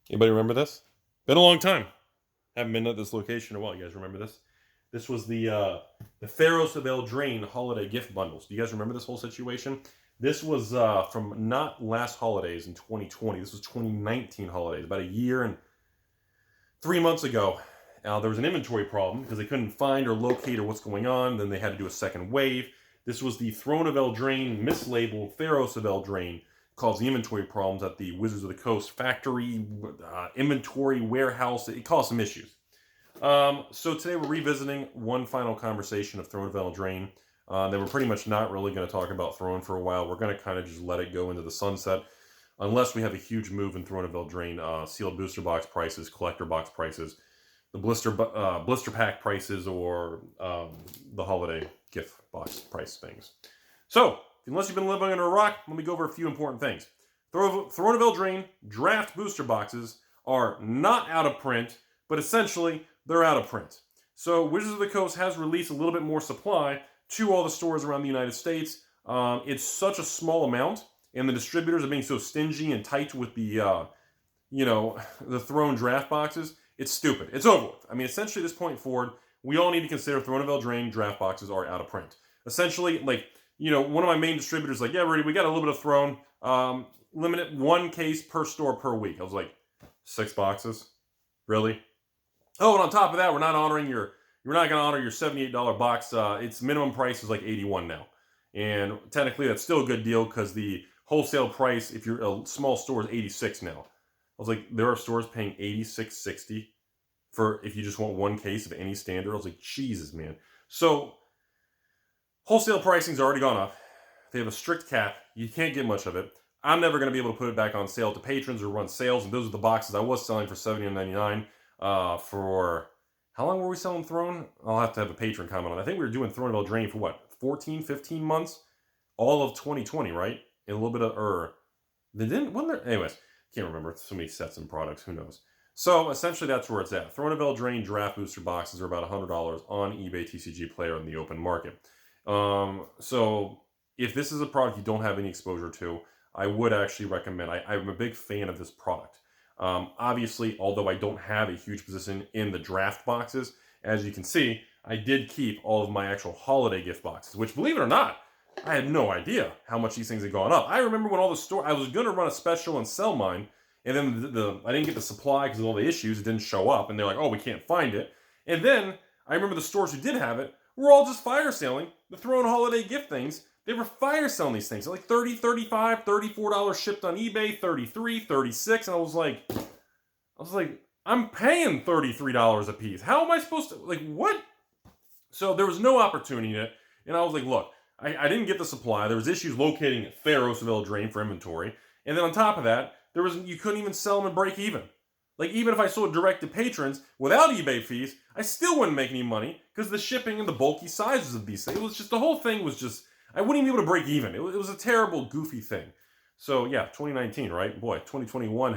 Anybody remember this? Been a long time. Haven't been at this location in a while. You guys remember this? This was the Theros of Eldraine holiday gift bundles. Do you guys remember this whole situation? This was from not last holidays in 2020. This was 2019 holidays, about a year and 3 months ago. There was an inventory problem because they couldn't find or locate or what's going on. Then they had to do a second wave. This was the Throne of Eldraine mislabeled Theros of Eldraine, caused the inventory problems at the Wizards of the Coast factory, inventory, warehouse. It caused some issues. So today we're revisiting one final conversation of Throne of Eldraine. Then we're pretty much not really going to talk about Throne for a while. We're going to kind of just let it go into the sunset, unless we have a huge move in Throne of Eldraine, sealed booster box prices, collector box prices, the blister pack prices, or the holiday gift box price things. So, unless you've been living under a rock, let me go over a few important things. Throne of Eldraine draft booster boxes are not out of print, but essentially they're out of print. So Wizards of the Coast has released a little bit more supply to all the stores around the United States. It's such a small amount, and the distributors are being so stingy and tight with the Throne draft boxes. It's stupid. It's over with. I mean, essentially, at this point forward, we all need to consider Throne of Eldraine draft boxes are out of print. Essentially, one of my main distributors like, yeah, Rudy, we got a little bit of Throne. Limit it 1 case per store per week. I was like, 6 boxes? Really? Oh, and on top of that, we're not going to honor your $78 box. Its minimum price is like $81 now. And technically, that's still a good deal because the wholesale price, if you're a small store, is $86 now. I was like, there are stores paying $86.60 for if you just want 1 case of any standard. I was like, Jesus, man. So, wholesale pricing's already gone up. They have a strict cap. You can't get much of it. I'm never going to be able to put it back on sale to patrons or run sales. And those are the boxes I was selling for $79.99 for... How long were we selling Throne? I'll have to have a patron comment on that. I think we were doing Throne of Eldraine for what? 14, 15 months? All of 2020, right? And a little bit of... They didn't... Wasn't there... Anyways, can't remember. So many sets and products. Who knows? So, essentially, that's where it's at. Throne of Eldraine draft booster boxes are about $100 on eBay TCG Player in the open market. So, if this is a product you don't have any exposure to, I would actually recommend... I'm a big fan of this product. Obviously, although I don't have a huge position in the draft boxes, as you can see, I did keep all of my actual holiday gift boxes, which, believe it or not, I had no idea how much these things had gone up. I remember when all the store, I was going to run a special and sell mine, and then I didn't get the supply because of all the issues. It didn't show up, and they're like, oh, we can't find it. And then I remember the stores who did have it were all just fire selling the Throne holiday gift things. They were fire selling these things. Like $30, $35, $34 shipped on eBay, $33, $36, and I was like, I'm paying $33 a piece. How am I supposed to, what? So there was no opportunity in it, and I was like, look, I didn't get the supply. There was issues locating Theros of Eldraine for inventory, and then on top of that, you couldn't even sell them and break even. Like, even if I sold direct to patrons without eBay fees, I still wouldn't make any money because the shipping and the bulky sizes of these things, the whole thing was just, I wouldn't even be able to break even. It was a terrible, goofy thing. So, yeah, 2019, right? Boy, 2021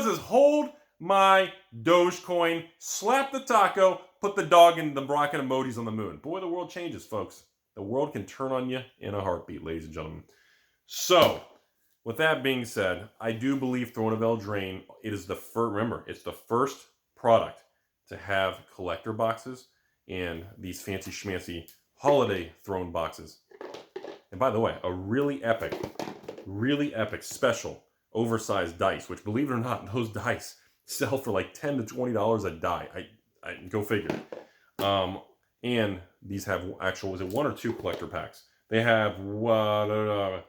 says, hold my Dogecoin, slap the taco, put the dog and the rocket emojis on the moon. Boy, the world changes, folks. The world can turn on you in a heartbeat, ladies and gentlemen. So, with that being said, I do believe Throne of Eldraine, it's the first product to have collector boxes and these fancy schmancy holiday Throne boxes. And by the way, a really epic special oversized dice, which, believe it or not, those dice sell for like $10 to $20 a die. I go figure. And these have actual, is it 1 or 2 collector packs? They have wow,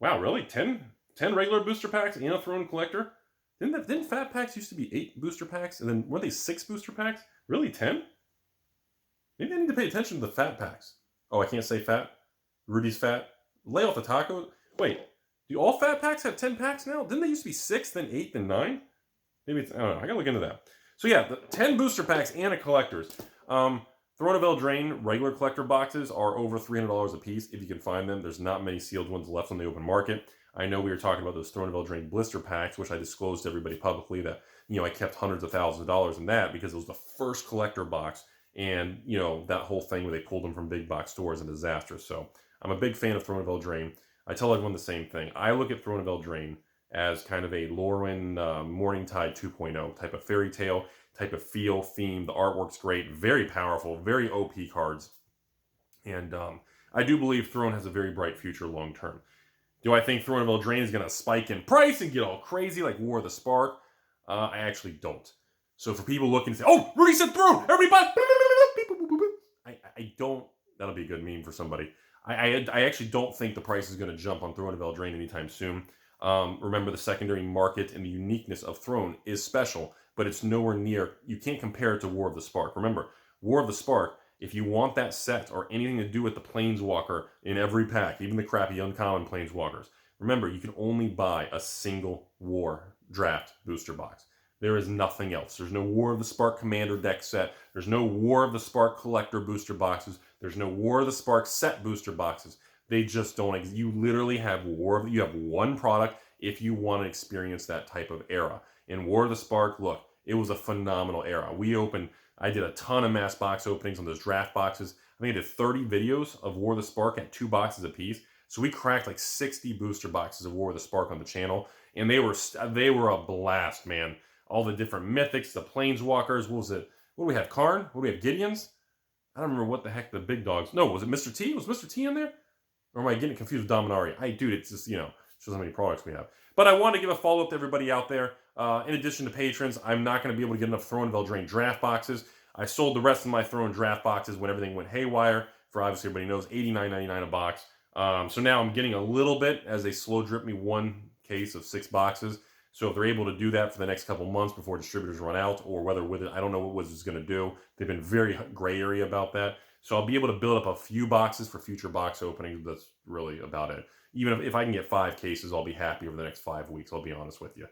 really? 10 regular booster packs and a Throne collector? Didn't Fat Packs used to be 8 booster packs? And then, were they 6 booster packs? Really, 10? Maybe I need to pay attention to the Fat Packs. Oh, I can't say fat? Rudy's fat? Lay off the taco? Wait, do all Fat Packs have 10 packs now? Didn't they used to be 6, then 8, then 9? Maybe it's, I don't know. I gotta look into that. So yeah, the 10 booster packs and a collector's. Throne of Eldraine regular collector boxes are over $300 a piece if you can find them. There's not many sealed ones left on the open market. I know we were talking about those Throne of Eldraine blister packs, which I disclosed to everybody publicly that, I kept hundreds of thousands of dollars in that because it was the first collector box. And, that whole thing where they pulled them from big box stores, a disaster. So I'm a big fan of Throne of Eldraine. I tell everyone the same thing. I look at Throne of Eldraine as kind of a Lorwyn Morningtide 2.0 type of fairy tale, type of feel, theme. The artwork's great, very powerful, very OP cards. And I do believe Throne has a very bright future long term. Do I think Throne of Eldraine is going to spike in price and get all crazy like War of the Spark? I actually don't. So for people looking to say, oh, Rudy said Throne, everybody, I don't, that'll be a good meme for somebody. I actually don't think the price is going to jump on Throne of Eldraine anytime soon. Remember, the secondary market and the uniqueness of Throne is special, but it's nowhere near, you can't compare it to War of the Spark. Remember, War of the Spark, if you want that set or anything to do with the Planeswalker in every pack, even the crappy uncommon Planeswalkers, remember, you can only buy a single War Draft booster box. There is nothing else. There's no War of the Spark Commander deck set. There's no War of the Spark Collector booster boxes. There's no War of the Spark set booster boxes. They just don't exist. You literally have you have one product if you want to experience that type of era. In War of the Spark, look, it was a phenomenal era. I did a ton of mass box openings on those draft boxes. I think I did 30 videos of War of the Spark at 2 boxes apiece. So we cracked like 60 booster boxes of War of the Spark on the channel. And they were a blast, man. All the different mythics, the planeswalkers. What was it? What do we have? Karn? What do we have? Gideons? I don't remember what the heck the big dogs. No, was it Mr. T? Was Mr. T in there? Or am I getting confused with Dominaria? Dude, it's just, shows how many products we have. But I want to give a follow-up to everybody out there. In addition to patrons, I'm not going to be able to get enough Throne of Eldraine draft boxes. I sold the rest of my Throne draft boxes when everything went haywire. For obviously everybody knows, $89.99 a box. So now I'm getting a little bit as they slow drip me 1 case of 6 boxes. So if they're able to do that for the next couple months before distributors run out, or whether with it, I don't know what Wizards is going to do. They've been very gray area about that. So I'll be able to build up a few boxes for future box openings. That's really about it. Even if I can get 5 cases, I'll be happy over the next 5 weeks. I'll be honest with you.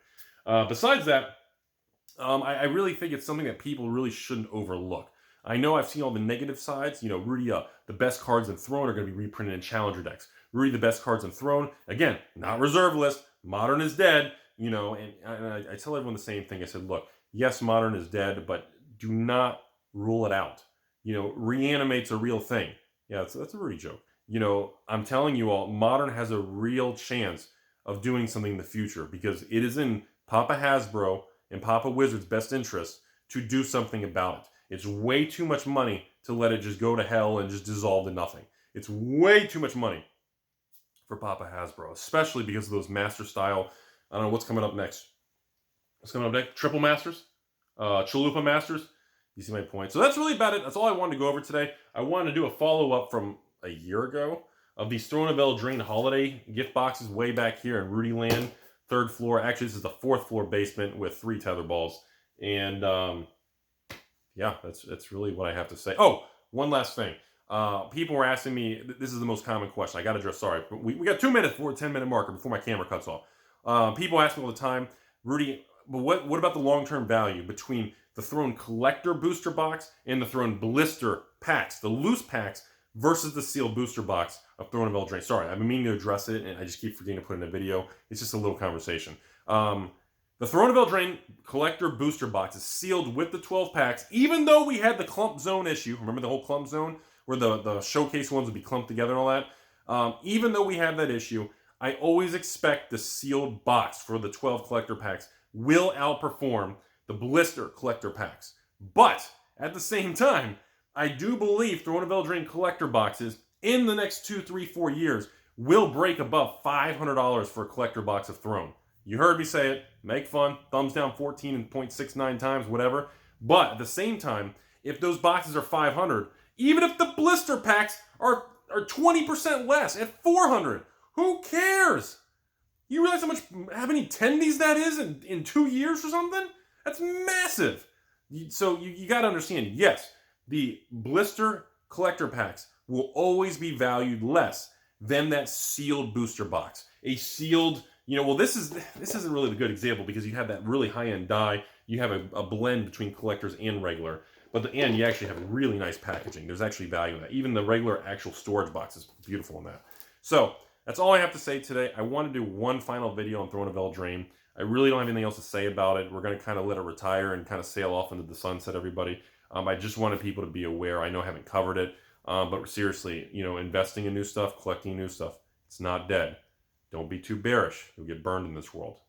Besides that, I really think it's something that people really shouldn't overlook. I know I've seen all the negative sides. Rudy, the best cards in Throne are going to be reprinted in Challenger decks. Rudy, the best cards in Throne, again, not reserve list. Modern is dead. And I tell everyone the same thing. I said, look, yes, Modern is dead, but do not rule it out. Reanimate's a real thing. Yeah, that's a Rudy joke. I'm telling you all, Modern has a real chance of doing something in the future because it is in Papa Hasbro and Papa Wizard's best interest to do something about it. It's way too much money to let it just go to hell and just dissolve to nothing. It's way too much money for Papa Hasbro, especially because of those Master Style. I don't know what's coming up next. What's coming up next? Triple Masters? Chalupa Masters? You see my point? So that's really about it. That's all I wanted to go over today. I wanted to do a follow-up from a year ago of these Throne of Eldraine holiday gift boxes way back here in Rudy Land, 3rd floor. Actually, this is the 4th floor basement with 3 tether balls. And yeah, that's really what I have to say. Oh, one last thing. People were asking me, this is the most common question. I got to address, sorry. We got 2 minutes before the 10-minute marker before my camera cuts off. People ask me all the time, Rudy, but what about the long-term value between the Throne Collector booster box and the Throne Blister packs, the loose packs, versus the sealed booster box of Throne of Eldraine? Sorry, I've been meaning to address it, and I just keep forgetting to put it in a video. It's just a little conversation. The Throne of Eldraine Collector booster box is sealed with the 12 packs, even though we had the clump zone issue. Remember the whole clump zone where the showcase ones would be clumped together and all that? Even though we have that issue, I always expect the sealed box for the 12 collector packs will outperform the blister collector packs. But at the same time, I do believe Throne of Eldraine collector boxes in the next 2, 3, 4 years will break above $500 for a collector box of Throne. You heard me say it. Make fun. Thumbs down 14.69 times, whatever. But at the same time, if those boxes are $500, even if the blister packs are 20% less at $400, who cares? You realize how many tendies that is in 2 years or something? That's massive. So you got to understand, yes, the blister collector packs will always be valued less than that sealed booster box. A sealed, well, this isn't really the good example because you have that really high-end die. You have a blend between collectors and regular. But at the end, you actually have really nice packaging. There's actually value in that. Even the regular actual storage box is beautiful in that. So that's all I have to say today. I want to do one final video on Throne of Eldraine. I really don't have anything else to say about it. We're going to kind of let it retire and kind of sail off into the sunset, everybody. I just wanted people to be aware. I know I haven't covered it, but seriously, investing in new stuff, collecting new stuff, it's not dead. Don't be too bearish. You'll get burned in this world.